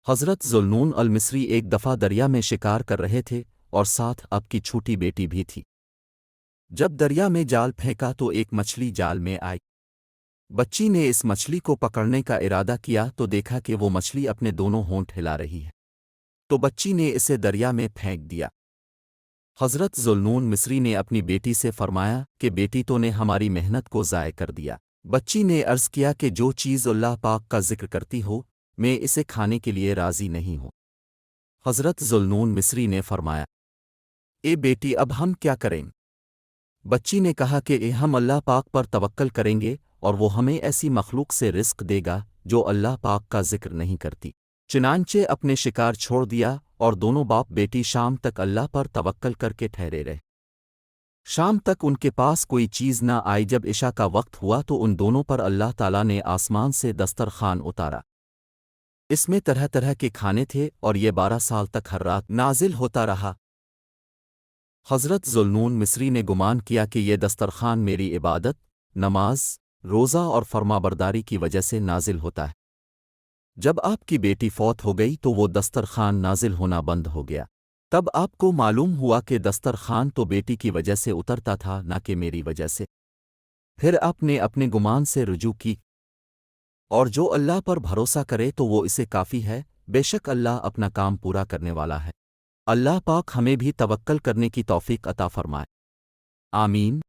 حضرت ذوالنون المصری ایک دفعہ دریا میں شکار کر رہے تھے اور ساتھ آپ کی چھوٹی بیٹی بھی تھی۔ جب دریا میں جال پھینکا تو ایک مچھلی جال میں آئی۔ بچی نے اس مچھلی کو پکڑنے کا ارادہ کیا تو دیکھا کہ وہ مچھلی اپنے دونوں ہونٹ ہلا رہی ہے، تو بچی نے اسے دریا میں پھینک دیا۔ حضرت ذوالنون مصری نے اپنی بیٹی سے فرمایا کہ بیٹی تو نے ہماری محنت کو ضائع کر دیا۔ بچی نے عرض کیا کہ جو چیز اللہ پاک کا ذکر کرتی ہو میں اسے کھانے کے لیے راضی نہیں ہوں۔ حضرت ذوالنون مصری نے فرمایا، اے بیٹی اب ہم کیا کریں؟ بچی نے کہا کہ ہم اللہ پاک پر توکل کریں گے اور وہ ہمیں ایسی مخلوق سے رزق دے گا جو اللہ پاک کا ذکر نہیں کرتی۔ چنانچہ اپنے شکار چھوڑ دیا اور دونوں باپ بیٹی شام تک اللہ پر توکل کر کے ٹھہرے رہے۔ شام تک ان کے پاس کوئی چیز نہ آئی۔ جب عشاء کا وقت ہوا تو ان دونوں پر اللہ تعالیٰ نے آسمان سے دسترخوان اتارا۔ اس میں طرح طرح کے کھانے تھے اور یہ 12 سال تک ہر رات نازل ہوتا رہا۔ حضرت ذوالنون مصری نے گمان کیا کہ یہ دسترخوان میری عبادت، نماز، روزہ اور فرمانبرداری کی وجہ سے نازل ہوتا ہے۔ جب آپ کی بیٹی فوت ہو گئی تو وہ دسترخوان نازل ہونا بند ہو گیا۔ تب آپ کو معلوم ہوا کہ دسترخوان تو بیٹی کی وجہ سے اترتا تھا نہ کہ میری وجہ سے۔ پھر آپ نے اپنے گمان سے رجوع کی، اور جو اللہ پر بھروسہ کرے تو وہ اسے کافی ہے، بے شک اللہ اپنا کام پورا کرنے والا ہے۔ اللہ پاک ہمیں بھی توکل کرنے کی توفیق عطا فرمائے۔ آمین۔